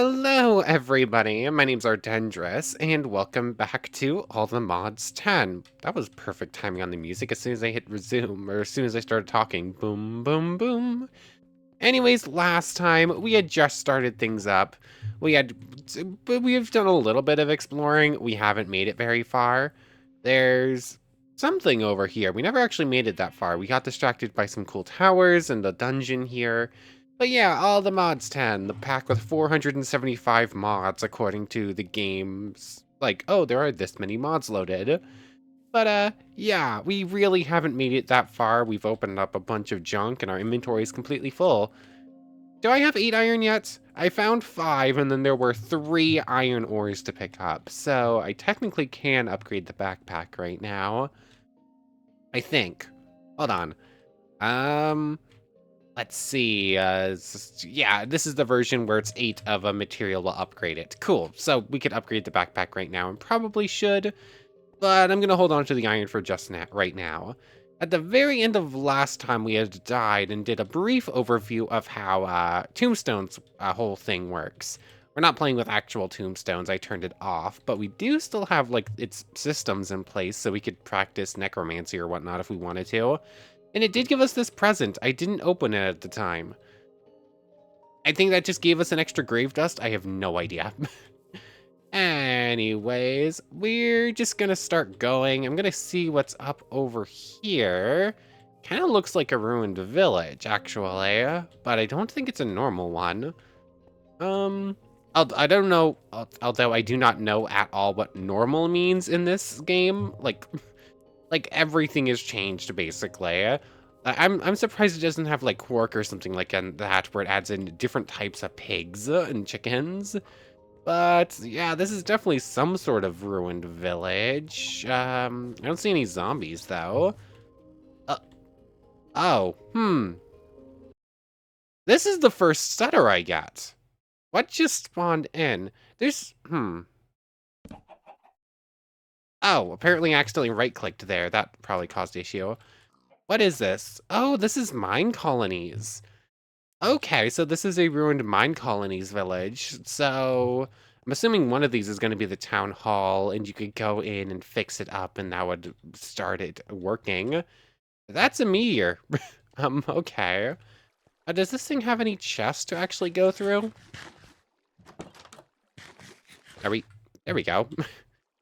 Hello, everybody. My name's Ardendris, and welcome back to All the Mods 10. That was perfect timing on the music as soon as I hit resume, or as soon as I started talking. Boom, boom, boom. Anyways, last time we had just started things up. We've done a little bit of exploring. We haven't made it very far. There's something over here. We never actually made it that far. We got distracted by some cool towers and the dungeon here. But yeah, all the mods 10, the pack with 475 mods according to the game's like, oh, there are this many mods loaded. But yeah, we really haven't made it that far. We've opened up a bunch of junk and our inventory is completely full. Do I have 8 iron yet? I found 5 and then there were 3 iron ores to pick up. So I technically can upgrade the backpack right now. I think. Hold on. Um, let's see. Yeah, this is the version where it's 8 of a material will upgrade it. Cool. So we could upgrade the backpack right now and probably should. But I'm going to hold on to the iron for just right now. At the very end of last time, we had died and did a brief overview of how Tombstone's whole thing works. We're not playing with actual tombstones, I turned it off, but we do still have like its systems in place so we could practice necromancy or whatnot if we wanted to. And it did give us this present. I didn't open it at the time. I think that just gave us an extra grave dust. I have no idea. Anyways, we're just gonna start going. I'm gonna see what's up over here. Kind of looks like a ruined village, actually, but I don't think it's a normal one. Um, I don't know, although I do not know at all what normal means in this game. Like everything has changed, basically. I'm surprised it doesn't have like quark or something like that, where it adds in different types of pigs and chickens. But yeah, this is definitely some sort of ruined village. I don't see any zombies though. Uh, oh, This is the first stutter I get. What just spawned in? Oh, apparently I accidentally right-clicked there. That probably caused issue. What is this? Oh, this is mine colonies. Okay, so this is a ruined mine colonies village. So I'm assuming one of these is going to be the town hall, and you could go in and fix it up, and that would start it working. That's a meteor. Okay. Does this thing have any chests to actually go through? There we go.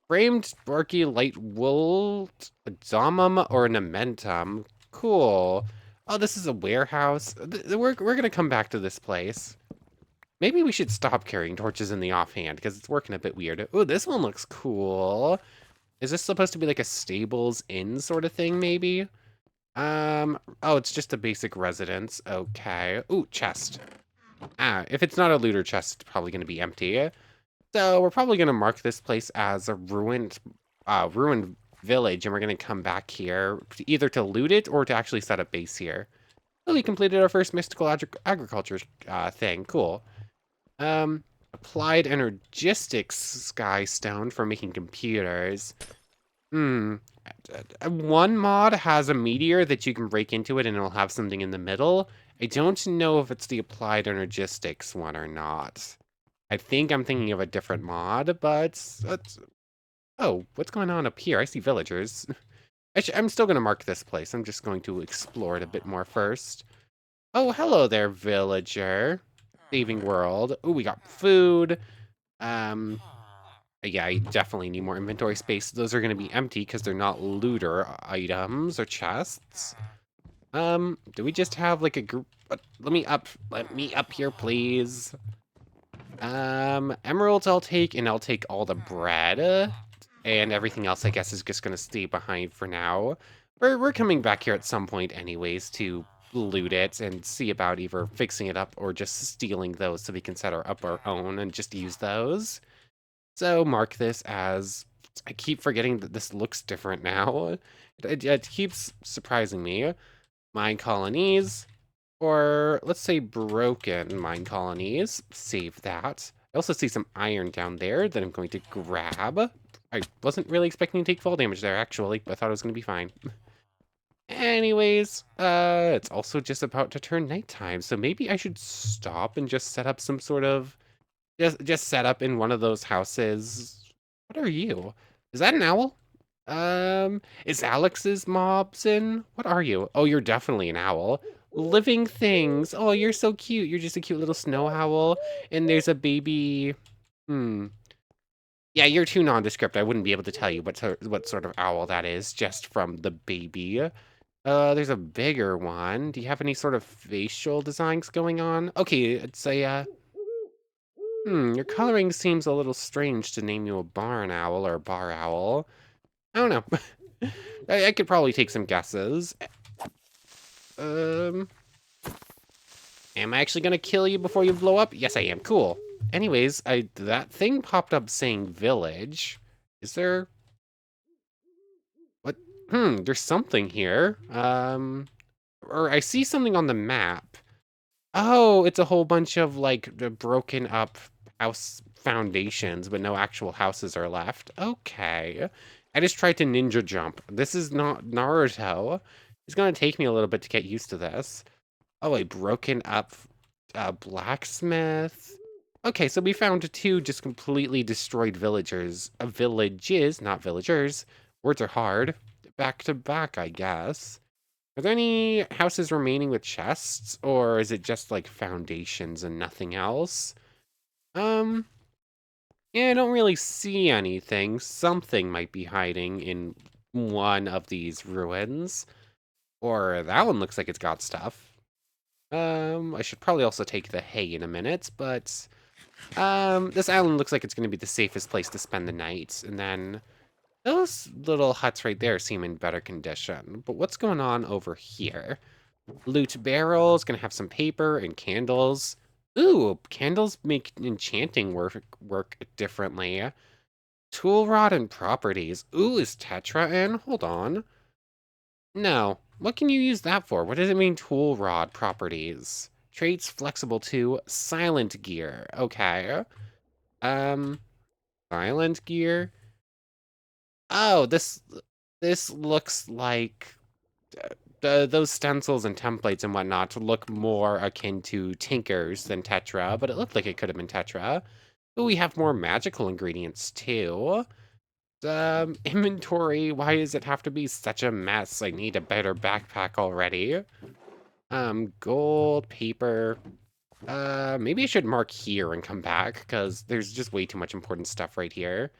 Framed, sparky, light wool, a domum, or an amentum. Cool. Oh, this is a warehouse. We're gonna come back to this place. Maybe we should stop carrying torches in the offhand because it's working a bit weird. Oh, this one looks cool. Is this supposed to be like a stables inn sort of thing, maybe? Oh, it's just a basic residence. Okay. Ooh, chest. If it's not a looter chest, it's probably going to be empty. So we're probably going to mark this place as a ruined village, and we're going to come back here either to loot it or to actually set up base here. Oh, we completed our first mystical agriculture thing. Cool. Applied energistics sky stone for making computers. One mod has a meteor that you can break into it and it'll have something in the middle. I don't know if it's the applied energistics one or not. I think I'm thinking of a different mod, but oh, what's going on up here? I see villagers. I'm still going to mark this place. I'm just going to explore it a bit more first. Oh, hello there, villager. Saving world. Oh, we got food. Um, yeah, I definitely need more inventory space. Those are going to be empty because they're not looter items or chests. Do we just have like a group? Let me up here, please. Emeralds I'll take, and I'll take all the bread. And everything else, I guess, is just going to stay behind for now. We're coming back here at some point anyways to loot it and see about either fixing it up or just stealing those so we can set up our own and just use those. So mark this as, I keep forgetting that this looks different now. It keeps surprising me. Mine colonies, or let's say broken mine colonies. Save that. I also see some iron down there that I'm going to grab. I wasn't really expecting to take fall damage there, actually. I thought it was going to be fine. Anyways, it's also just about to turn nighttime, so maybe I should stop and just set up some sort of Just set up in one of those houses. What are you? Is that an owl? Is Alex's mobs in? What are you? Oh, you're definitely an owl. Living things. Oh, you're so cute. You're just a cute little snow owl. And there's a baby. Hmm. Yeah, you're too nondescript. I wouldn't be able to tell you what sort of owl that is just from the baby. There's a bigger one. Do you have any sort of facial designs going on? Okay, it's a your coloring seems a little strange to name you a barn owl or a bar owl. I don't know. I could probably take some guesses. Um, am I actually gonna kill you before you blow up? Yes, I am. Cool. Anyways, that thing popped up saying village. Is there what? There's something here. Or I see something on the map. Oh, it's a whole bunch of like the broken up house foundations, but no actual houses are left. Okay. I just tried to ninja jump. This is not Naruto. It's gonna take me a little bit to get used to this. Oh, a broken up blacksmith. Okay, so we found two just completely destroyed villages, not villagers. Words are hard. Back to back, I guess. Are there any houses remaining with chests, or is it just like foundations and nothing else? Um, yeah, I don't really see anything. Something might be hiding in one of these ruins. Or that one looks like it's got stuff. I should probably also take the hay in a minute, but this island looks like it's going to be the safest place to spend the night. And then those little huts right there seem in better condition. But what's going on over here? Loot barrels, gonna have some paper and candles. Ooh, candles make enchanting work differently. Tool rod and properties. Ooh, is Tetra in? Hold on. No. What can you use that for? What does it mean, tool rod properties? Traits flexible to silent gear. Okay. Um, silent gear. Oh, this looks like those stencils and templates and whatnot look more akin to Tinkers than Tetra, but it looked like it could have been Tetra. But we have more magical ingredients too. Inventory, why does it have to be such a mess? I need a better backpack already. Gold, paper. Maybe I should mark here and come back, because there's just way too much important stuff right here.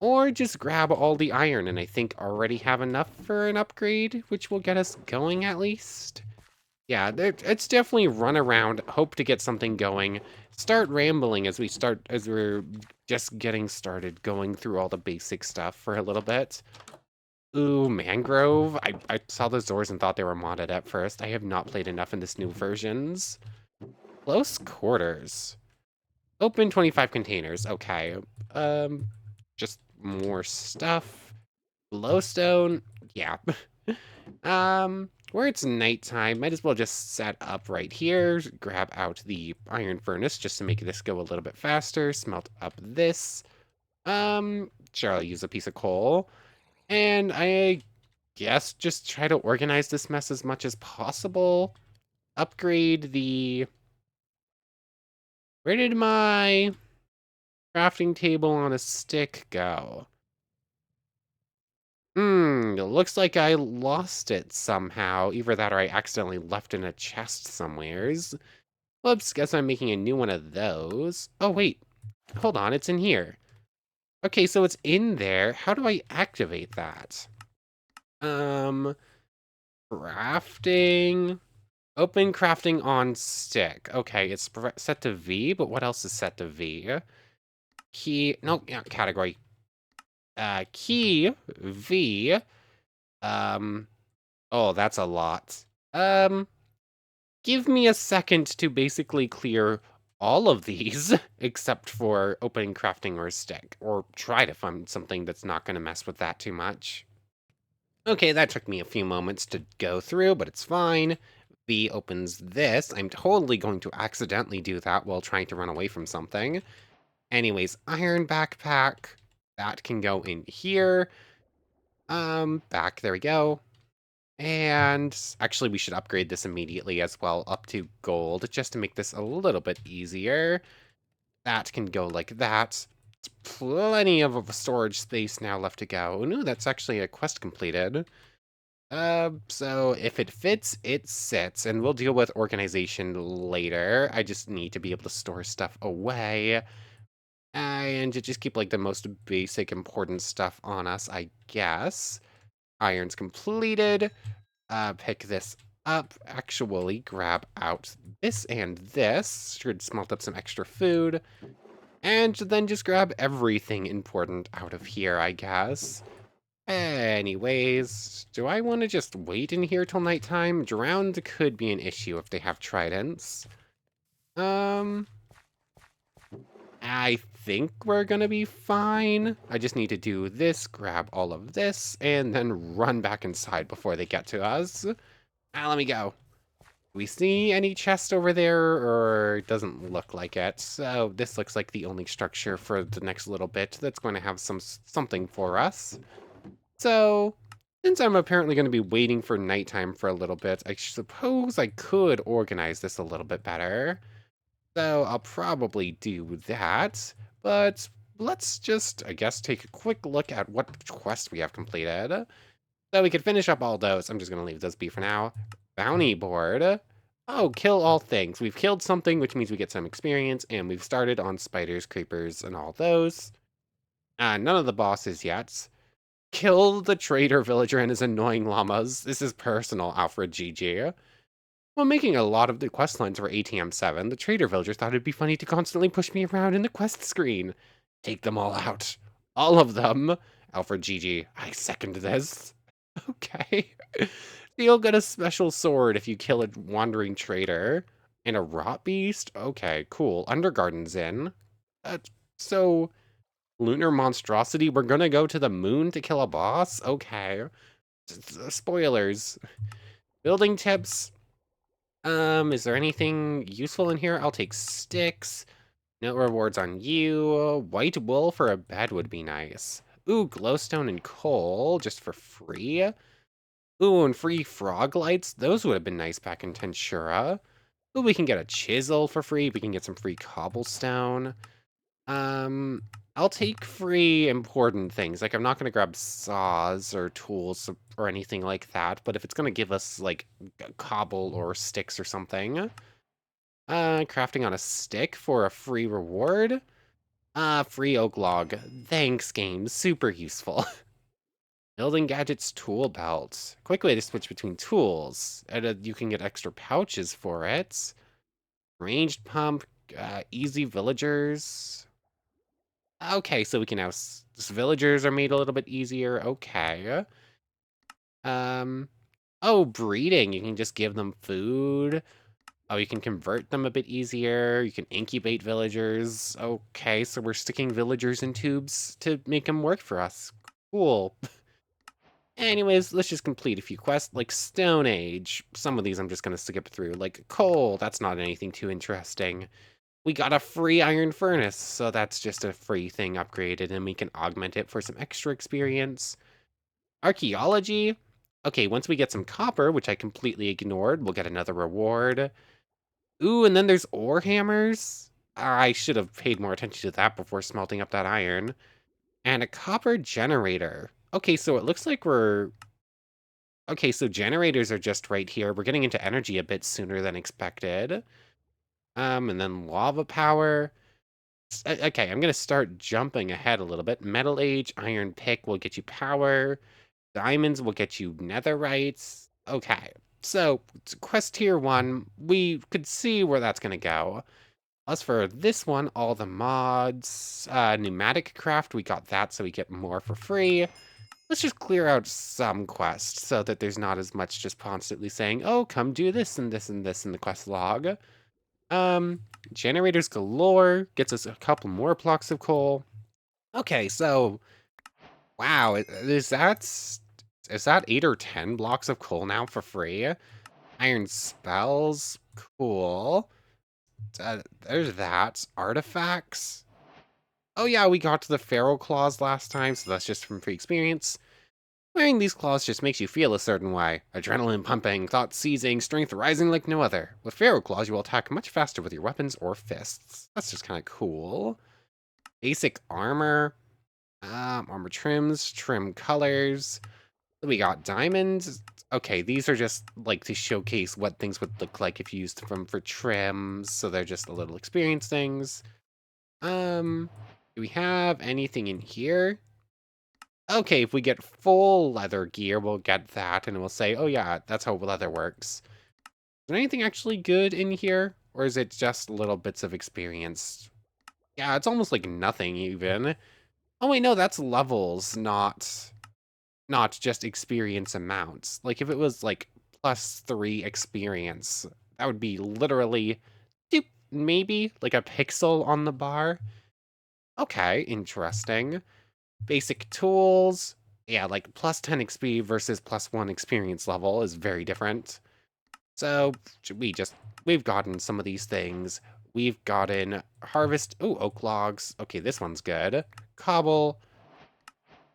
Or just grab all the iron and I think already have enough for an upgrade, which will get us going at least. Yeah, it's definitely run around, hope to get something going, start rambling as we're just getting started, going through all the basic stuff for a little bit. Ooh, Mangrove. I saw the Zors and thought they were modded at first. I have not played enough in this new versions. Close quarters. Open 25 containers. Okay. Um, just more stuff. Glowstone. Yeah. Where it's nighttime, might as well just set up right here, grab out the iron furnace just to make this go a little bit faster, smelt up this. Sure, I'll use a piece of coal. And I guess just try to organize this mess as much as possible. Upgrade the... Where did my crafting table on a stick go? It looks like I lost it somehow. Either that or I accidentally left in a chest somewheres. Whoops, guess I'm making a new one of those. Oh, wait. Hold on, it's in here. Okay, so it's in there. How do I activate that? Um, crafting. Open crafting on stick. Okay, it's set to V, but what else is set to V? Key, no, yeah, category. Key, V. Um, oh, that's a lot. Um, give me a second to basically clear all of these, except for opening crafting or stick, or try to find something that's not going to mess with that too much. Okay, that took me a few moments to go through, but it's fine. V opens this. I'm totally going to accidentally do that while trying to run away from something. Anyways, iron backpack. That can go in here. Back, there we go. And actually, we should upgrade this immediately as well, up to gold, just to make this a little bit easier. That can go like that. Plenty of storage space now left to go. No, that's actually a quest completed. So if it fits, it sits, and we'll deal with organization later. I just need to be able to store stuff away, and to just keep, like, the most basic important stuff on us, I guess. Iron's completed. Pick this up. Actually, grab out this and this. Should smelt up some extra food. And then just grab everything important out of here, I guess. Anyways, do I want to just wait in here till nighttime? Drowned could be an issue if they have tridents. Um, I think we're gonna be fine. I just need to do this, grab all of this, and then run back inside before they get to us. Let me go. Do we see any chest over there, or it doesn't look like it? So this looks like the only structure for the next little bit that's going to have something for us. So, since I'm apparently going to be waiting for nighttime for a little bit, I suppose I could organize this a little bit better. So I'll probably do that. But let's just, I guess, take a quick look at what quests we have completed. So we can finish up all those. I'm just going to leave those be for now. Bounty board. Oh, kill all things. We've killed something, which means we get some experience, and we've started on spiders, creepers, and all those. None of the bosses yet. Kill the traitor villager and his annoying llamas. This is personal, Alfred GG. While making a lot of the quest lines for ATM7, the traitor villager thought it'd be funny to constantly push me around in the quest screen. Take them all out. All of them. Alfred GG. I second this. Okay. You'll get a special sword if you kill a wandering traitor. And a rot beast? Okay, cool. Undergarden's in. So, lunar monstrosity? We're gonna go to the moon to kill a boss? Okay. Spoilers. Building tips. Is there anything useful in here? I'll take sticks. No rewards on you. White wool for a bed would be nice. Ooh, glowstone and coal, just for free. Ooh, and free frog lights. Those would have been nice back in Tensura. Ooh, we can get a chisel for free. We can get some free cobblestone. Um, I'll take free important things. Like, I'm not going to grab saws or tools or anything like that, but if it's going to give us, like, cobble or sticks or something. Crafting on a stick for a free reward. Free oak log. Thanks, game. Super useful. Building gadgets tool belt. Quick way to switch between tools. And you can get extra pouches for it. Ranged pump. Easy villagers. Okay, so we can have villagers are made a little bit easier. Okay. Um, oh, breeding. You can just give them food. Oh, you can convert them a bit easier. You can incubate villagers. Okay, so we're sticking villagers in tubes to make them work for us. Cool. Anyways, let's just complete a few quests, like Stone Age. Some of these I'm just going to skip through, like coal. That's not anything too interesting. We got a free iron furnace, so that's just a free thing upgraded, and we can augment it for some extra experience. Archaeology. Okay, once we get some copper, which I completely ignored, we'll get another reward. Ooh, and then there's ore hammers. I should have paid more attention to that before smelting up that iron. And a copper generator. Okay, so it looks like we're... Okay, so generators are just right here. We're getting into energy a bit sooner than expected. And then lava power. Okay, I'm gonna start jumping ahead a little bit. Metal Age, Iron Pick will get you power. Diamonds will get you netherites. Okay, so quest tier 1, we could see where that's gonna go. As for this one, all the mods, PneumaticCraft, we got that so we get more for free. Let's just clear out some quests so that there's not as much just constantly saying, oh, come do this and this and this in the quest log. Um, Generators galore, gets us a couple more blocks of coal. Okay, so, wow, is that 8 or 10 blocks of coal now for free? Iron spells, cool. There's that. Artifacts. Oh yeah, we got to the feral claws last time, so that's just from free experience. Wearing these claws just makes you feel a certain way. Adrenaline pumping, thoughts seizing, strength rising like no other. With Pharaoh claws, you will attack much faster with your weapons or fists. That's just kind of cool. Basic armor. Armor trims, trim colors. We got diamonds. Okay, these are just like to showcase what things would look like if you used them for trims. So they're just a little experience things. Do we have anything in here? Okay, if we get full leather gear, we'll get that and we'll say, oh yeah, that's how leather works. Is there anything actually good in here? Or is it just little bits of experience? Yeah, it's almost like nothing even. Oh wait, no, that's levels, not just experience amounts. Like if it was like +3 experience, that would be literally doop, maybe like a pixel on the bar. Okay, interesting. Basic tools. Yeah, like +10 XP versus +1 experience level is very different. So we've gotten some of these things. We've gotten harvest. Oh, oak logs. Okay, this one's good. Cobble.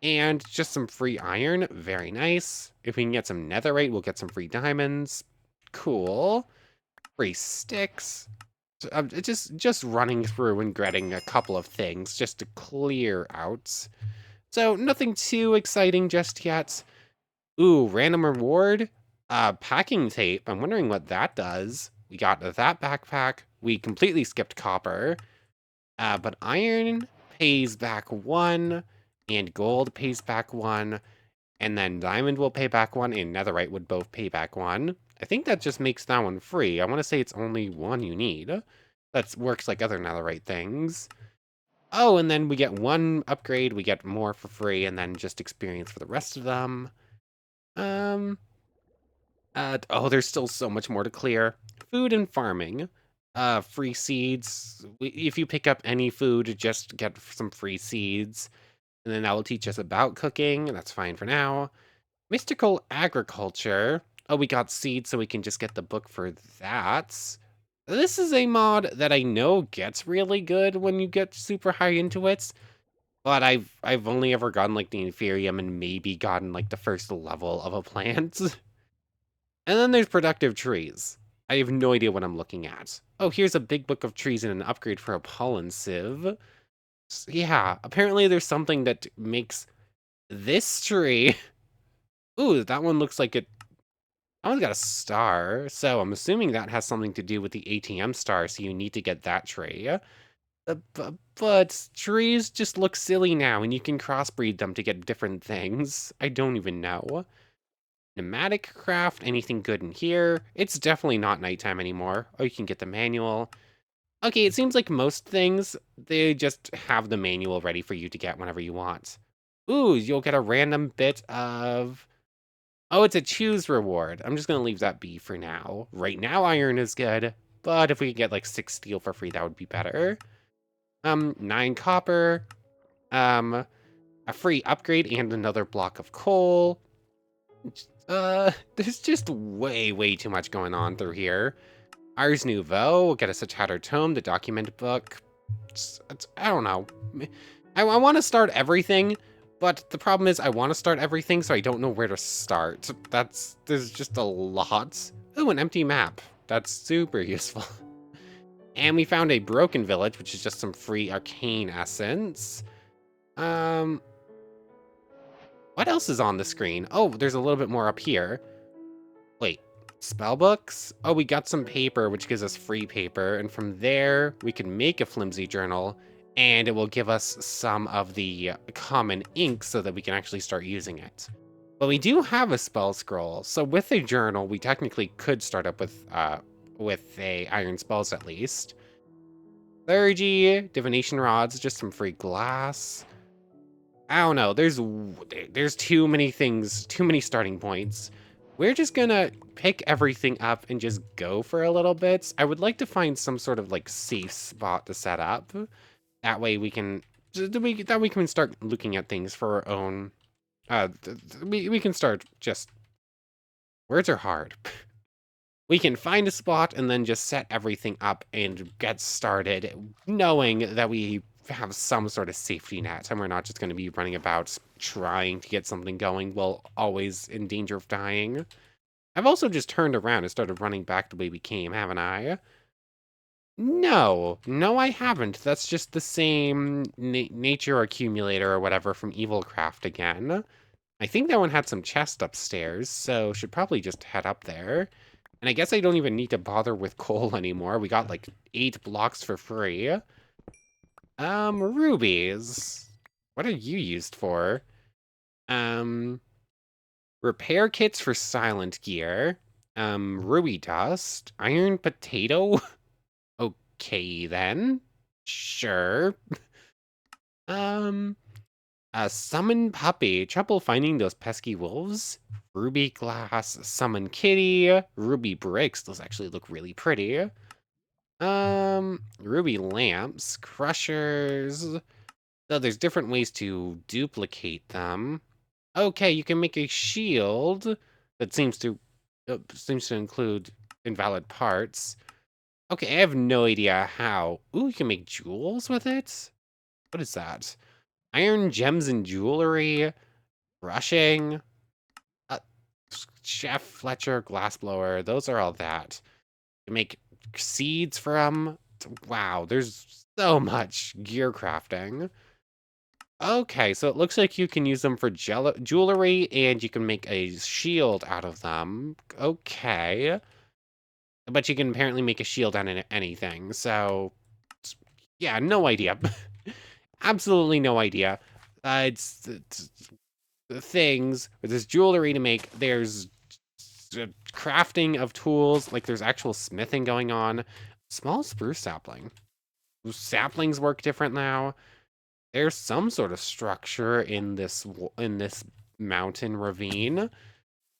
And just some free iron. Very nice. If we can get some netherite, we'll get some free diamonds. Cool. Free sticks. So, just running through and getting a couple of things just to clear out. So nothing too exciting just yet. Ooh, random reward. Packing tape. I'm wondering what that does. We got that backpack. We completely skipped copper. But iron pays back 1, and gold pays back 1, and then diamond will pay back 1, and netherite would both pay back 1. I think that just makes that one free. I want to say it's only 1 you need. That works like other netherite things. Oh, and then we get 1 upgrade, we get more for free, and then just experience for the rest of them. Um, oh, there's still so much more to clear. Food and farming. Free seeds. If you pick up any food, just get some free seeds. And then that will teach us about cooking. That's fine for now. Mystical agriculture. Oh, we got seeds, so we can just get the book for that. This is a mod that I know gets really good when you get super high into it. But I've only ever gotten like the Inferium and maybe gotten like the first level of a plant. And then there's productive trees. I have no idea what I'm looking at. Oh, here's a big book of trees and an upgrade for a pollen sieve. Yeah, apparently there's something that makes this tree. Ooh, that one looks like it. That one's got a star. So I'm assuming that has something to do with the ATM star. So you need to get that tree. But trees just look silly now, and you can crossbreed them to get different things. I don't even know. PneumaticCraft, anything good in here? It's definitely not nighttime anymore. Oh, you can get the manual. Okay, it seems like most things, they just have the manual ready for you to get whenever you want. Ooh, you'll get a random bit of... Oh, it's a choose reward. I'm just going to leave that be for now. Right now, iron is good, but if we could get like 6 steel for free, that would be better. 9 copper, a free upgrade and another block of coal. There's just way too much going on through here. Ars Nouveau will get us a Chatter Tome, the document book. I don't know. I want to start everything, but the problem is I want to start everything, so I don't know where to start. There's just a lot. Ooh, an empty map. That's super useful. And we found a broken village, which is just some free arcane essence. What else is on the screen? Oh, there's a little bit more up here. Wait, spell books? Oh, we got some paper, which gives us free paper. And from there, we can make a flimsy journal, and it will give us some of the common ink so that we can actually start using it. But we do have a spell scroll. So with a journal, we technically could start up with a iron spells at least. Clergy, divination rods, just some free glass. I don't know. There's too many things, too many starting points. We're just gonna pick everything up and just go for a little bit. I would like to find some sort of like safe spot to set up. That way we can start looking at things for our own. We can start just. Words are hard. We can find a spot and then just set everything up and get started, knowing that we have some sort of safety net, and we're not just going to be running about trying to get something going while always in danger of dying. I've also just turned around and started running back the way we came, haven't I? No, no, I haven't. That's just the same nature accumulator or whatever from EvilCraft again. I think that one had some chest upstairs, so should probably just head up there. And I guess I don't even need to bother with coal anymore. We got like 8 blocks for free. Rubies. What are you used for? Um, repair kits for silent gear. Ruby dust. Iron potato. Okay, then. Sure. Um, a summon puppy. Trouble finding those pesky wolves. Ruby glass. Summon kitty. Ruby bricks. Those actually look really pretty. Ruby lamps. Crushers. So there's different ways to duplicate them. Okay, you can make a shield that seems to include invalid parts. Okay, I have no idea how. Ooh, you can make jewels with it? What is that? Iron gems and jewelry, brushing, uh, Chef Fletcher glassblower. Those are all that. You can make seeds from. Wow, there's so much gear crafting. Okay, so it looks like you can use them for jewelry and you can make a shield out of them. Okay. But you can apparently make a shield out of anything, so yeah, no idea. Absolutely no idea. It's things. There's jewelry to make. There's crafting of tools. Like there's actual smithing going on. Small spruce sapling. Saplings work different now. There's some sort of structure in this mountain ravine.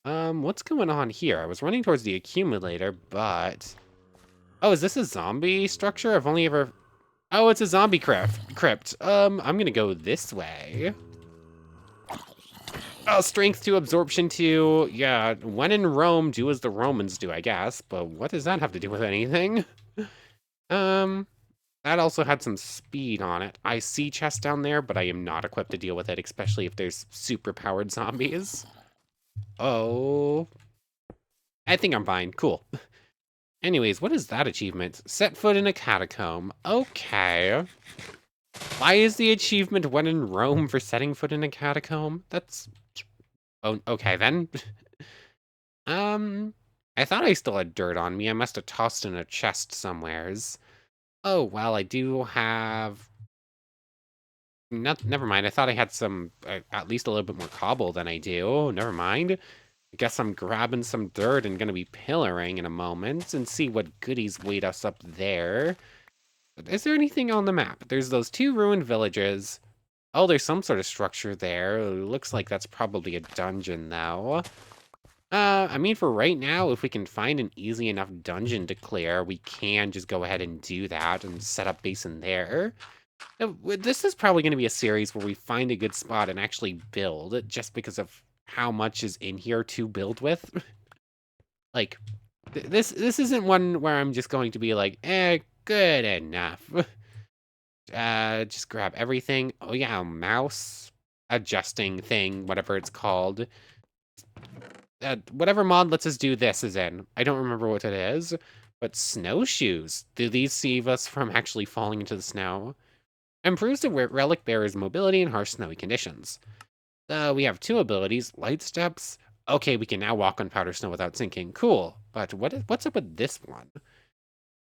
What's going on here? I was running towards the accumulator, but oh, is this a zombie structure? I've only ever Oh, it's a zombie crypt. I'm gonna go this way. Oh, strength 2, absorption 2. Yeah, when in Rome, do as the Romans do, I guess. But what does that have to do with anything? Um, that also had some speed on it. I see chest down there, but I am not equipped to deal with it, especially if there's super powered zombies. Oh, I think I'm fine. Cool. Anyways, what is that achievement? Set foot in a catacomb. Okay. Why is the achievement when in Rome for setting foot in a catacomb? That's... Oh, okay then. Um, I thought I still had dirt on me. I must have tossed in a chest somewheres. Oh, well, I do have... Never mind. I thought I had some, at least a little bit more cobble than I do. Never mind. I guess I'm grabbing some dirt and gonna be pillaring in a moment and see what goodies wait us up there. Is there anything on the map? There's those 2 ruined villages. Oh, there's some sort of structure there. Looks like that's probably a dungeon, though. I mean, for right now, if we can find an easy enough dungeon to clear, we can just go ahead and do that and set up base in there. This is probably going to be a series where we find a good spot and actually build, just because of how much is in here to build with. Like, this isn't one where I'm just going to be like, good enough. Just grab everything. Oh yeah, mouse adjusting thing, whatever it's called. Whatever mod lets us do this is in. I don't remember what it is, but snowshoes. Do these save us from actually falling into the snow? Improves the relic bearer's mobility in harsh snowy conditions. We have 2 abilities, light steps. Okay, we can now walk on powder snow without sinking. Cool. But what's up with this one?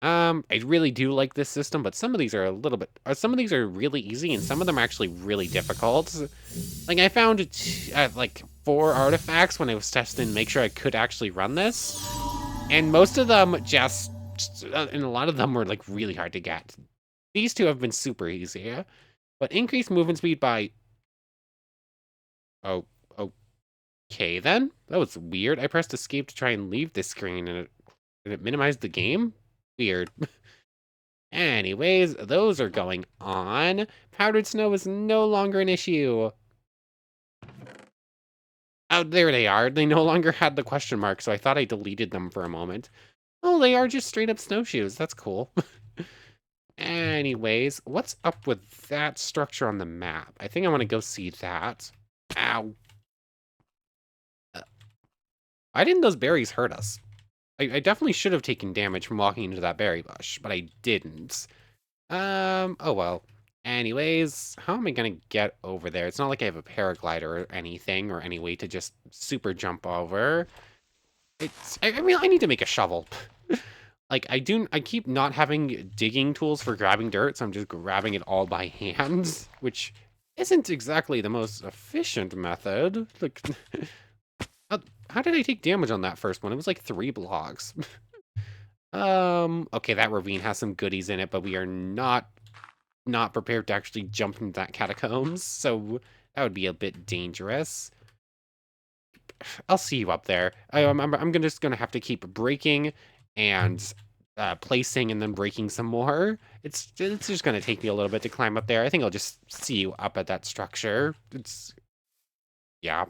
I really do like this system, but some of these are a little bit... some of these are really easy, and some of them are actually really difficult. Like, I found, like, 4 artifacts when I was testing to make sure I could actually run this. And most of them just... and a lot of them were, like, really hard to get. These 2 have been super easy. But increased movement speed by... Oh, okay, then? That was weird. I pressed escape to try and leave this screen, and it minimized the game? Weird. Anyways, those are going on. Powdered snow is no longer an issue. Oh, there they are. They no longer had the question mark, so I thought I deleted them for a moment. Oh, they are just straight up snowshoes. That's cool. Anyways, what's up with that structure on the map? I think I want to go see that. Ow. Uh, Why didn't those berries hurt us? I definitely should have taken damage from walking into that berry bush, but I didn't. Oh well. Anyways, how am I gonna get over there? It's not like I have a paraglider or anything, or any way to just super jump over. I mean, I need to make a shovel. Like, I keep not having digging tools for grabbing dirt, so I'm just grabbing it all by hand, which isn't exactly the most efficient method. Like, how did I take damage on that first one? It was like 3 blocks. Okay, that ravine has some goodies in it, but we are not prepared to actually jump into that catacombs, so that would be a bit dangerous. I'll see you up there. I'm just gonna have to keep breaking and placing and then breaking some more. It's just gonna take me a little bit to climb up there. I think I'll just see you up at that structure. Yeah.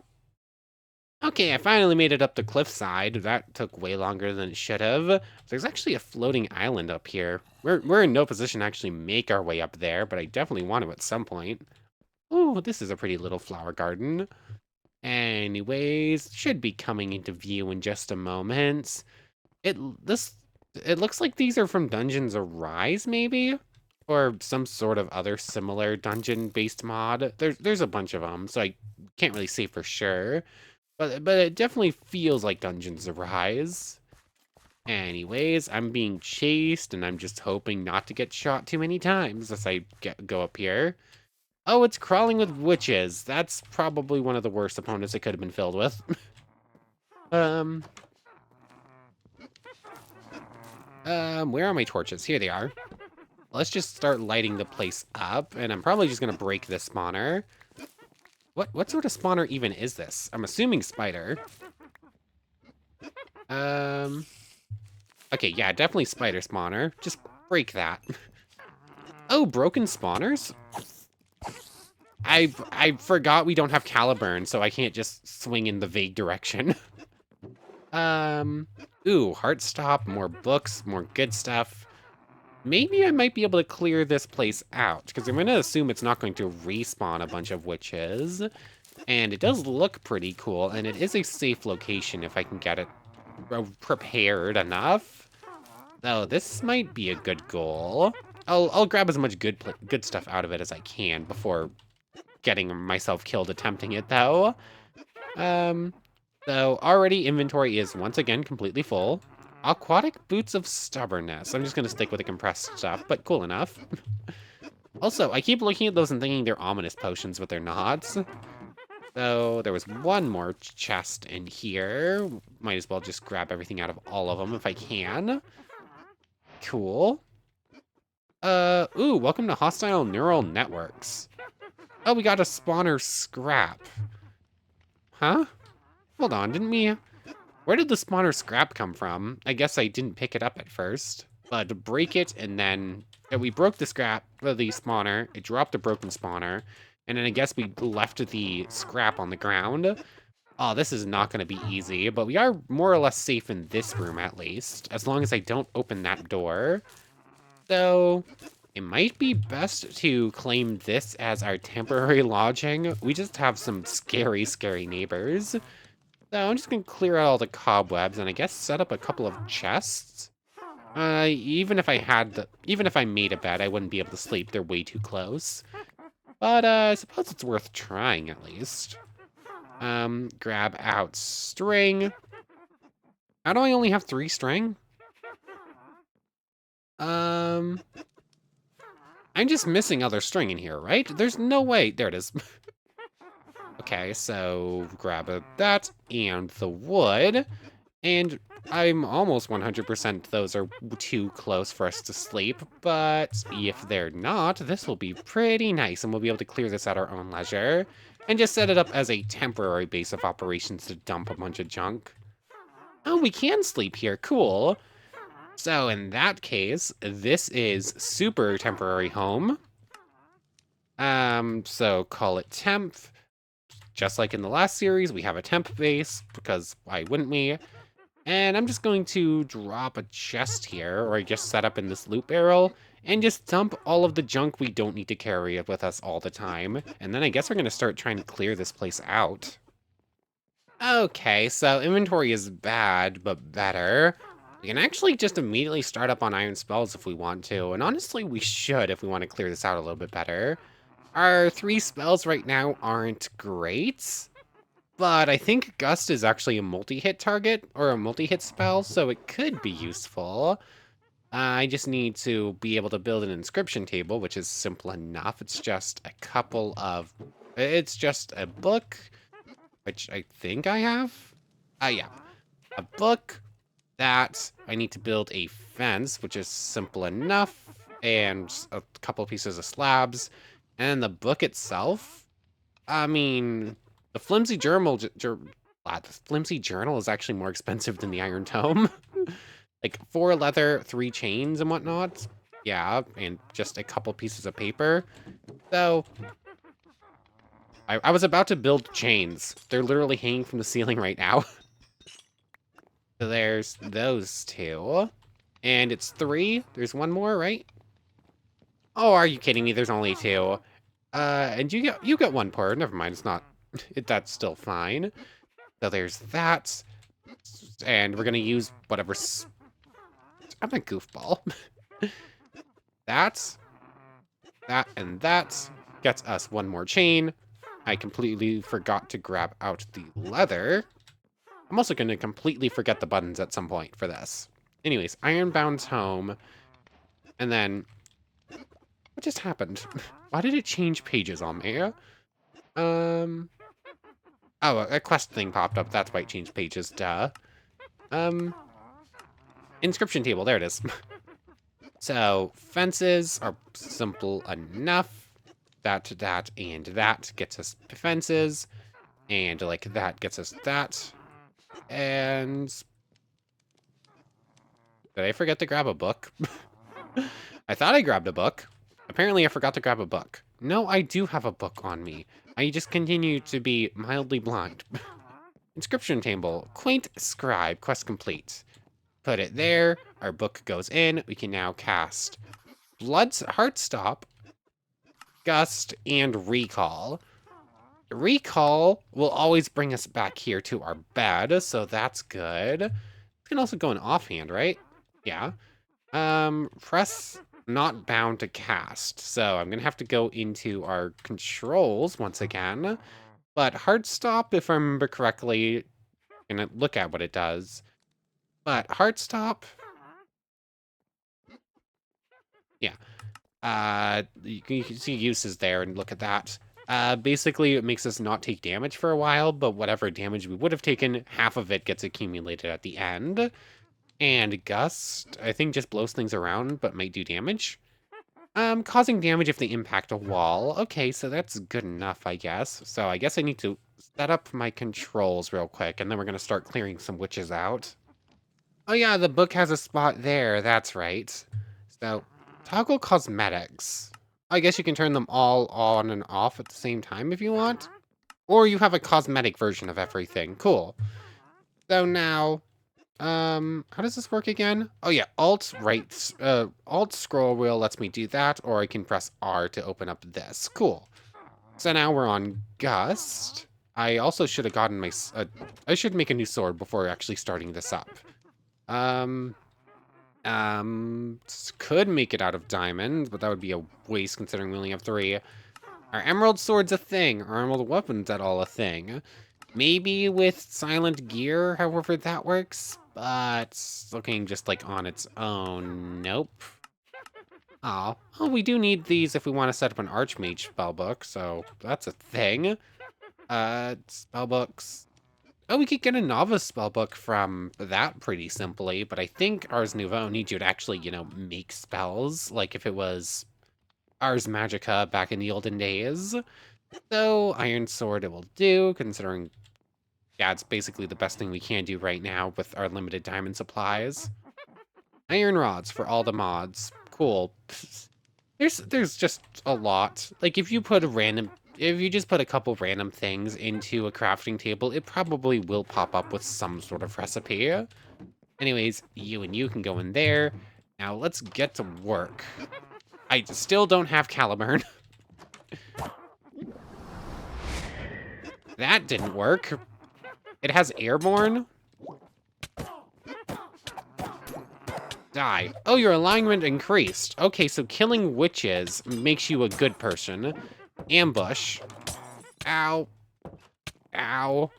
Okay, I finally made it up the cliffside. That took way longer than it should have. There's actually a floating island up here. We're in no position to actually make our way up there, but I definitely want to at some point. Oh, this is a pretty little flower garden. Anyways, should be coming into view in just a moment. It this it looks like these are from Dungeons Arise, maybe? Or some sort of other similar dungeon-based mod. There's a bunch of them, so I can't really say for sure. But it definitely feels like Dungeons Arise. Anyways, I'm being chased, and I'm just hoping not to get shot too many times as I go up here. Oh, it's crawling with witches. That's probably one of the worst opponents it could have been filled with. um, where are my torches? Here they are. Let's just start lighting the place up, and I'm probably just gonna break this spawner. What sort of spawner even is this? I'm assuming spider. Okay, yeah, definitely spider spawner. Just break that. Oh, broken spawners? I forgot we don't have Caliburn, so I can't just swing in the vague direction. Ooh, heart stop, more books, more good stuff. Maybe I might be able to clear this place out, because I'm going to assume it's not going to respawn a bunch of witches. And it does look pretty cool, and it is a safe location if I can get it prepared enough. Though this might be a good goal. I'll grab as much good stuff out of it as I can before getting myself killed attempting it, though. So already inventory is once again completely full. Aquatic Boots of Stubbornness. I'm just going to stick with the compressed stuff, but cool enough. Also, I keep looking at those and thinking they're ominous potions, but they're not. So there was one more chest in here. Might as well just grab everything out of all of them if I can. Cool. Ooh, welcome to Hostile Neural Networks. Oh, we got a spawner scrap. Huh? Hold on, didn't we... Where did the spawner scrap come from? I guess I didn't pick it up at first. But to break it, and then we broke the spawner. It dropped a broken spawner. And then I guess we left the scrap on the ground. Oh, this is not going to be easy. But we are more or less safe in this room, at least. As long as I don't open that door. So, it might be best to claim this as our temporary lodging. We just have some scary, scary neighbors. So I'm just gonna clear out all the cobwebs and I guess set up a couple of chests. Even if I made a bed, I wouldn't be able to sleep. They're way too close. But I suppose it's worth trying at least. Grab out string. How do I only have 3 string? I'm just missing other string in here, right? There's no way. There it is. Okay, so grab that and the wood. And I'm almost 100% those are too close for us to sleep, but if they're not, this will be pretty nice, and we'll be able to clear this at our own leisure, and just set it up as a temporary base of operations to dump a bunch of junk. Oh, we can sleep here, cool. So in that case, this is super temporary home. So call it temp. Just like in the last series, we have a temp base, because why wouldn't we? And I'm just going to drop a chest here, or I just set up in this loot barrel, and just dump all of the junk we don't need to carry with us all the time. And then I guess we're going to start trying to clear this place out. Okay, so inventory is bad, but better. We can actually just immediately start up on iron spells if we want to, and honestly we should if we want to clear this out a little bit better. Our 3 spells right now aren't great, but I think Gust is actually a multi-hit target, or a multi-hit spell, so it could be useful. I just need to be able to build an inscription table, which is simple enough. It's just a couple of... It's just a book, which I think I have. Yeah. A book that I need to build a fence, which is simple enough, and a couple pieces of slabs. And the book itself, I mean, the flimsy journal is actually more expensive than the iron tome. Like 4 leather, 3 chains and whatnot. Yeah, and just a couple pieces of paper. So I was about to build chains. They're literally hanging from the ceiling right now. So there's those 2. And it's 3. There's 1 more, right? Oh, are you kidding me? There's only 2. And you get 1 per. Never mind, it's not... that's still fine. So there's that. And we're gonna use whatever... I'm a goofball. That, and that gets us 1 more chain. I completely forgot to grab out the leather. I'm also going to completely forget the buttons at some point for this. Anyways, Ironbound's home. And then... What just happened? Why did it change pages on me? Oh, a quest thing popped up. That's why it changed pages. Duh. Inscription table. There it is. So, fences are simple enough. That, and that gets us fences. And, like, that gets us that. And... Did I forget to grab a book? I thought I grabbed a book. Apparently, I forgot to grab a book. No, I do have a book on me. I just continue to be mildly blind. Inscription table. Quaint scribe. Quest complete. Put it there. Our book goes in. We can now cast Blood's Heartstop, Gust, and Recall. Recall will always bring us back here to our bed, so that's good. It can also go in offhand, right? Yeah. Press not bound to cast. So I'm gonna have to go into our controls once again. But Heartstop, if I remember correctly, gonna look at what it does. But Heartstop, yeah. You can see uses there and look at that. Basically, it makes us not take damage for a while, but whatever damage we would have taken, half of it gets accumulated at the end. And Gust, I think, just blows things around, but might do damage. Causing damage if they impact a wall. Okay, so that's good enough, I guess. So I guess I need to set up my controls real quick, and then we're going to start clearing some witches out. Oh yeah, the book has a spot there, that's right. So, toggle cosmetics. I guess you can turn them all on and off at the same time if you want. Or you have a cosmetic version of everything. Cool. So now... how does this work again? Oh yeah, Alt scroll wheel lets me do that, or I can press R to open up this. Cool. So now we're on Gust. I also should have gotten my, I should make a new sword before actually starting this up. Could make it out of diamonds, but that would be a waste considering we only have 3. Our emerald sword's a thing. Our emerald weapon's at all a thing. Maybe with silent gear, however that works, but looking just like on its own, nope. Oh, we do need these if we want to set up an Archmage spellbook, so that's a thing. Spellbooks. Oh, we could get a novice spellbook from that pretty simply, but I think Ars Nouveau needs you to actually, you know, make spells, like if it was Ars Magica back in the olden days. So, Iron Sword it will do, considering, yeah, it's basically the best thing we can do right now with our limited diamond supplies. Iron Rods for all the mods. Cool. There's just a lot. Like, if you just put a couple random things into a crafting table, it probably will pop up with some sort of recipe. Anyways, you and you can go in there. Now, let's get to work. I still don't have Caliburn. That didn't work. It has Airborne. Die. Oh, your alignment increased. Okay, so killing witches makes you a good person. Ambush. Ow. Ow.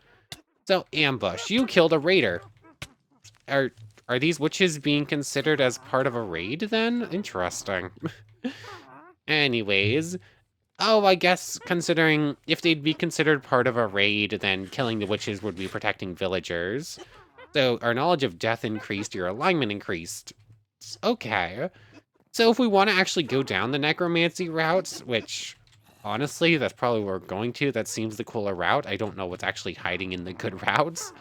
So, ambush. You killed a raider. Are are these witches being considered as part of a raid, then? Interesting. Anyways. Oh, I guess considering if they'd be considered part of a raid, then killing the witches would be protecting villagers. So, our knowledge of death increased, your alignment increased. Okay. So if we want to actually go down the necromancy route, which honestly, that's probably where we're going to. That seems the cooler route. I don't know what's actually hiding in the good routes.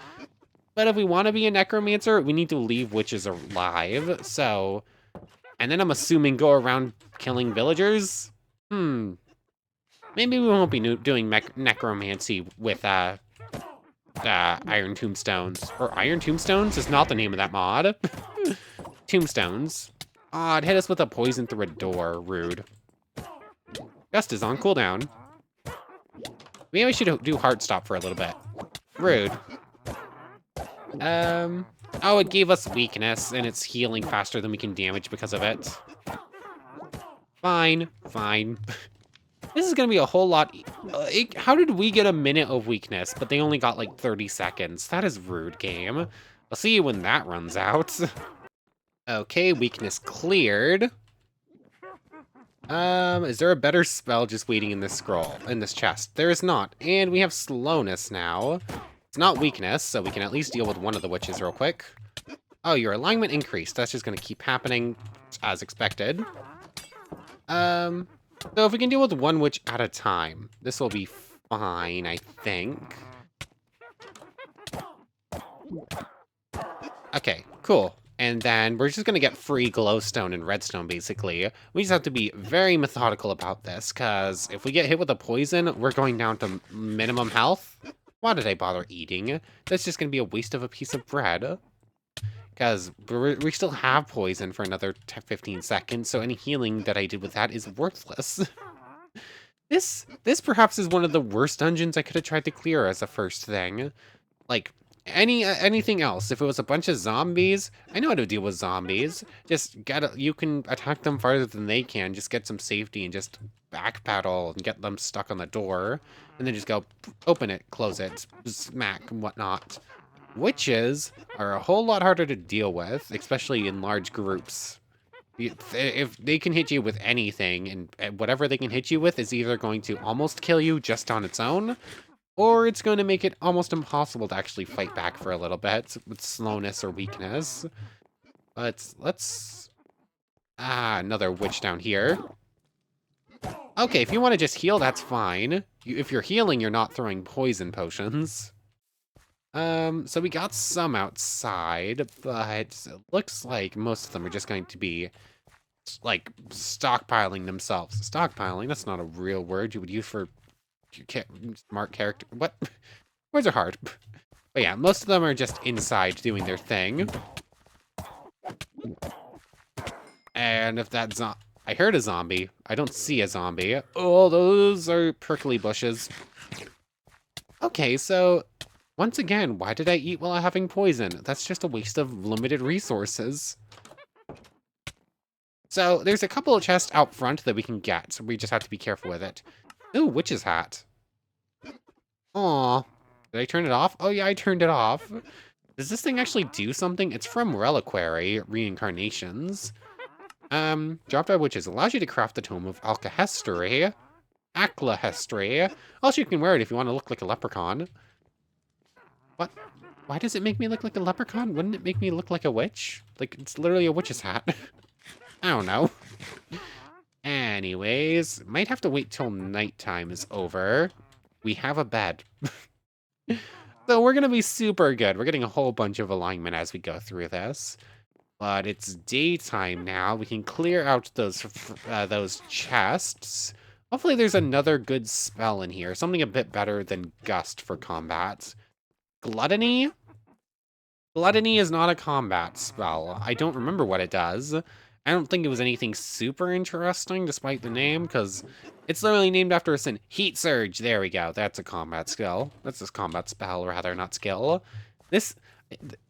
But if we want to be a necromancer, we need to leave witches alive. So, and then I'm assuming go around killing villagers. Maybe we won't be doing necromancy with iron tombstones. Or iron tombstones is not the name of that mod. Tombstones. Aw, it hit us with a poison through a door. Rude. Gust is on cooldown. Maybe I should do heart stop for a little bit. Rude. Oh, it gave us weakness, and it's healing faster than we can damage because of it. Fine. Fine. This is gonna be a whole lot... how did we get a minute of weakness, but they only got like 30 seconds? That is rude, game. I'll see you when that runs out. Okay, weakness cleared. Is there a better spell just waiting in this scroll, in this chest? There is not. And we have slowness now. It's not weakness, so we can at least deal with one of the witches real quick. Oh, your alignment increased. That's just gonna keep happening as expected. So if we can deal with one witch at a time, this will be fine, I think. Okay, cool. And then we're just gonna get free glowstone and redstone, basically. We just have to be very methodical about this, because if we get hit with a poison, we're going down to minimum health. Why did I bother eating? That's just gonna be a waste of a piece of bread. Because we still have poison for another 15 seconds, so any healing that I did with that is worthless. This perhaps is one of the worst dungeons I could have tried to clear as a first thing. Like, anything else, if it was a bunch of zombies, I know how to deal with zombies. Just you can attack them farther than they can, just get some safety and just backpedal and get them stuck on the door, and then just go open it, close it, smack and whatnot. Witches are a whole lot harder to deal with, especially in large groups. If they can hit you with anything, and whatever they can hit you with is either going to almost kill you just on its own, or it's going to make it almost impossible to actually fight back for a little bit with slowness or weakness. But let's... another witch down here. Okay, if you want to just heal, that's fine. If you're healing, you're not throwing poison potions. So we got some outside, but it looks like most of them are just going to be, like, stockpiling themselves. Stockpiling, that's not a real word you would use for smart character. What? Words are hard. But yeah, most of them are just inside doing their thing. And if that's not... I heard a zombie. I don't see a zombie. Oh, those are prickly bushes. Okay, so... once again, why did I eat while having poison? That's just a waste of limited resources. So, there's a couple of chests out front that we can get, so we just have to be careful with it. Ooh, witch's hat. Aw. Did I turn it off? Oh yeah, I turned it off. Does this thing actually do something? It's from Reliquary, Reincarnations. Dropped by witches. Allows you to craft the Tome of Alcahestry. Aclahestry. Also, you can wear it if you want to look like a leprechaun. What? Why does it make me look like a leprechaun? Wouldn't it make me look like a witch? Like, it's literally a witch's hat. I don't know. Anyways, might have to wait till nighttime is over. We have a bed. So we're gonna be super good. We're getting a whole bunch of alignment as we go through this. But it's daytime now. We can clear out those chests. Hopefully there's another good spell in here. Something a bit better than Gust for combat. Gluttony? Gluttony is not a combat spell. I don't remember what it does. I don't think it was anything super interesting, despite the name, because it's literally named after a sin. Heat Surge. There we go. That's a combat skill. That's a combat spell, rather, not skill. This...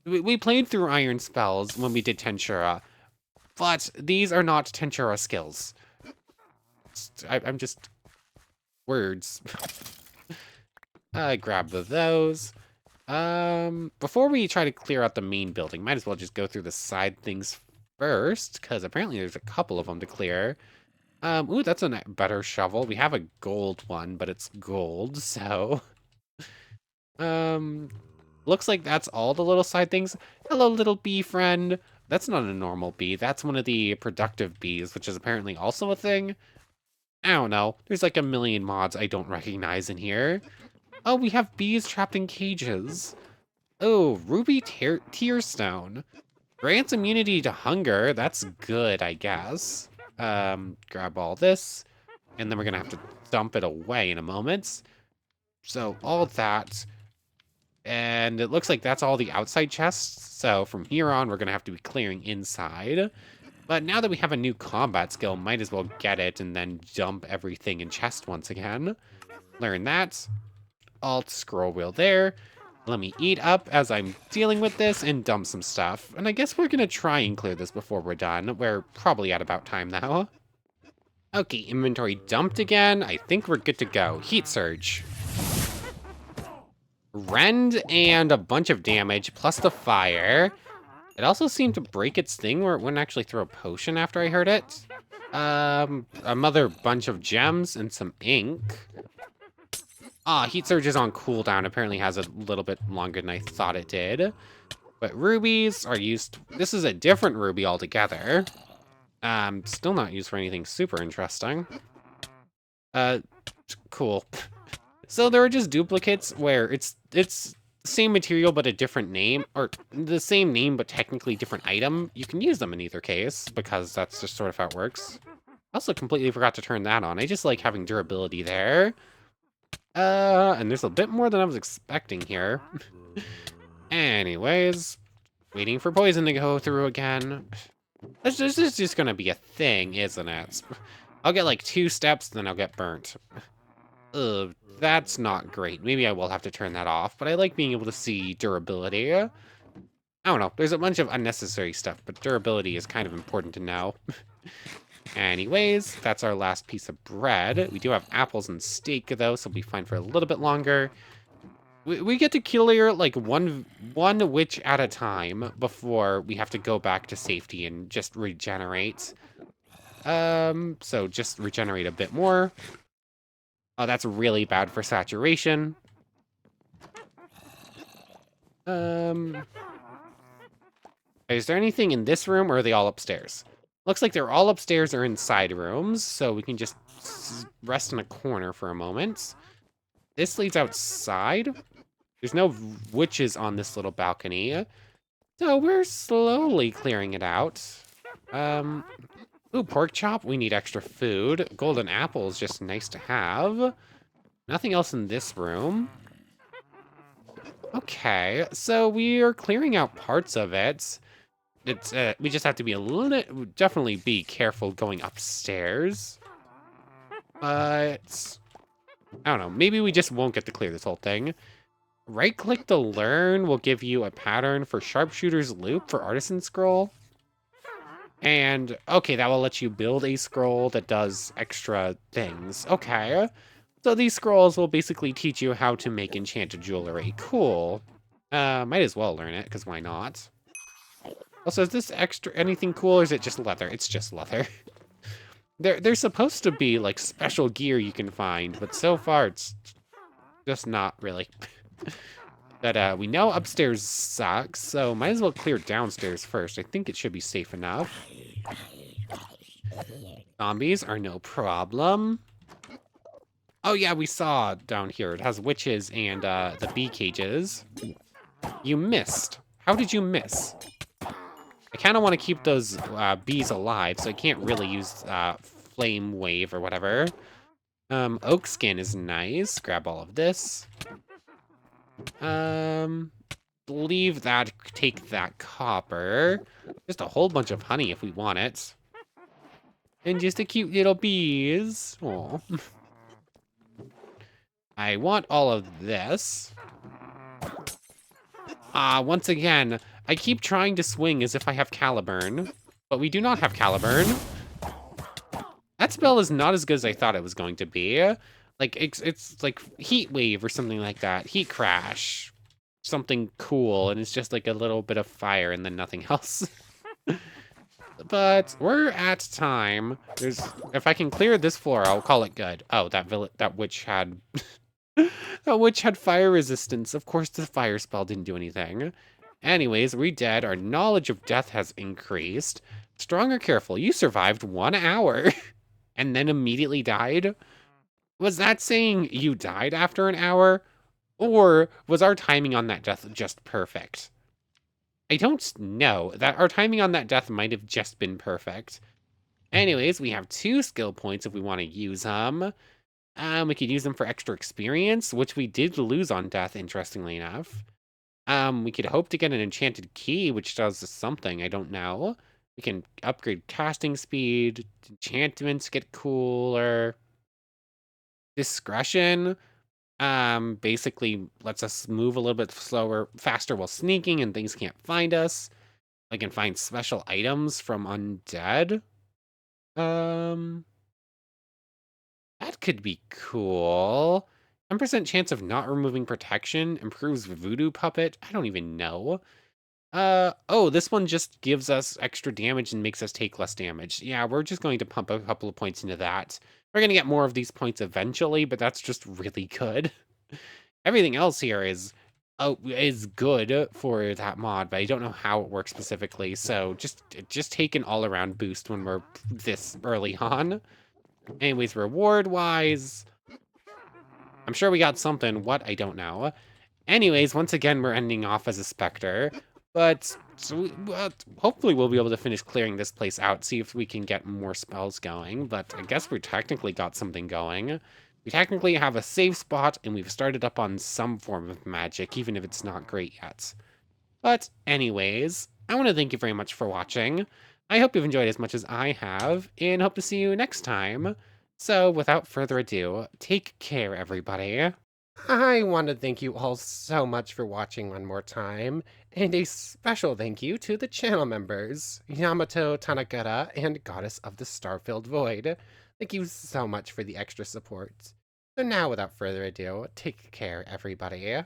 We played through Iron Spells when we did Tensura, but these are not Tensura skills. I'm just... words. Grab those. Before we try to clear out the main building, might as well just go through the side things first, because apparently there's a couple of them to clear. Ooh, that's a better shovel. We have a gold one, but it's gold, so... Looks like that's all the little side things. Hello, little bee friend. That's not a normal bee. That's one of the productive bees, which is apparently also a thing. I don't know. There's like a million mods I don't recognize in here. Oh, we have bees trapped in cages. Oh, ruby tearstone. Grants immunity to hunger. That's good, I guess. Grab all this, and then we're gonna have to dump it away in a moment. So all that, and it looks like that's all the outside chests. So from here on, we're gonna have to be clearing inside. But now that we have a new combat skill, might as well get it and then dump everything in chest once again. Learn that. Alt scroll wheel there. Let me eat up as I'm dealing with this and dump some stuff. And I guess we're gonna try and clear this before we're done. We're probably at about time now. Okay, inventory dumped again. I think we're good to go. Heat surge. Rend and a bunch of damage, plus the fire. It also seemed to break its thing where it wouldn't actually throw a potion after I heard it. Another bunch of gems and some ink. Heat Surge is on cooldown. Apparently has a little bit longer than I thought it did. But rubies are used... This is a different ruby altogether. Still not used for anything super interesting. Cool. So there are just duplicates where it's the same material but a different name, or the same name but technically different item. You can use them in either case, because that's just sort of how it works. Also completely forgot to turn that on. I just like having durability there. And there's a bit more than I was expecting here. Anyways, waiting for poison to go through again. This is just gonna be a thing, isn't it? I'll get like 2 steps, then I'll get burnt. Ugh, that's not great. Maybe I will have to turn that off, but I like being able to see durability. I don't know, there's a bunch of unnecessary stuff, but durability is kind of important to know. Anyways, that's our last piece of bread. We do have apples and steak, though, so we'll be fine for a little bit longer. We get to clear, like, one witch at a time before we have to go back to safety and just regenerate. So just regenerate a bit more. Oh, that's really bad for saturation. Is there anything in this room, or are they all upstairs? Looks like they're all upstairs or inside rooms, so we can just rest in a corner for a moment. This leads outside. There's no witches on this little balcony, so we're slowly clearing it out. Ooh, pork chop. We need extra food. Golden apple is just nice to have. Nothing else in this room. Okay, so we are clearing out parts of it. It's we just have to be definitely be careful going upstairs. But I don't know, maybe we just won't get to clear this whole thing. Right click to learn will give you a pattern for sharpshooter's loop for artisan scroll. And okay, that will let you build a scroll that does extra things. Okay. So these scrolls will basically teach you how to make enchanted jewelry. Cool. Might as well learn it, because why not? Also, is this extra anything cool, or is it just leather? It's just leather. There's supposed to be, like, special gear you can find, but so far it's just not really. But we know upstairs sucks, so might as well clear downstairs first. I think it should be safe enough. Zombies are no problem. Oh yeah, we saw down here. It has witches and the bee cages. You missed. How did you miss? I kind of want to keep those bees alive, so I can't really use flame wave or whatever. Oak skin is nice. Grab all of this. Leave that. Take that copper. Just a whole bunch of honey if we want it. And just a cute little bees. Aw. I want all of this. Once again, I keep trying to swing as if I have Caliburn, but we do not have Caliburn. That spell is not as good as I thought it was going to be. Like, it's like Heat Wave or something like that. Heat Crash. Something cool, and it's just like a little bit of fire and then nothing else. But we're at time. If I can clear this floor, I'll call it good. Oh, that witch had that witch had fire resistance. Of course, the fire spell didn't do anything. Anyways, we dead. Our knowledge of death has increased. Strong or careful, you survived 1 hour and then immediately died. Was that saying you died after an hour? Or was our timing on that death just perfect? I don't know. That our timing on that death might have just been perfect. Anyways, we have 2 skill points if we want to use them. We could use them for extra experience, which we did lose on death, interestingly enough. We could hope to get an enchanted key, which does something, I don't know. We can upgrade casting speed, enchantments get cooler. Discretion, basically lets us move a little bit faster while sneaking and things can't find us. I can find special items from undead. Um, that could be cool. 10% chance of not removing protection, improves voodoo puppet. I don't even know. Oh, this one just gives us extra damage and makes us take less damage. Yeah, we're just going to pump a couple of points into that. We're going to get more of these points eventually, but that's just really good. Everything else here is good for that mod, but I don't know how it works specifically. So just take an all-around boost when we're this early on. Anyways, reward-wise, I'm sure we got something. What? I don't know. Anyways, once again, we're ending off as a Spectre, but hopefully we'll be able to finish clearing this place out, see if we can get more spells going, but I guess we technically got something going. We technically have a save spot, and we've started up on some form of magic, even if it's not great yet. But anyways, I want to thank you very much for watching. I hope you've enjoyed as much as I have, and hope to see you next time. So without further ado, take care, everybody. I want to thank you all so much for watching one more time, and a special thank you to the channel members, Yamato Tanagura and Goddess of the Starfilled Void. Thank you so much for the extra support. So now, without further ado, take care, everybody.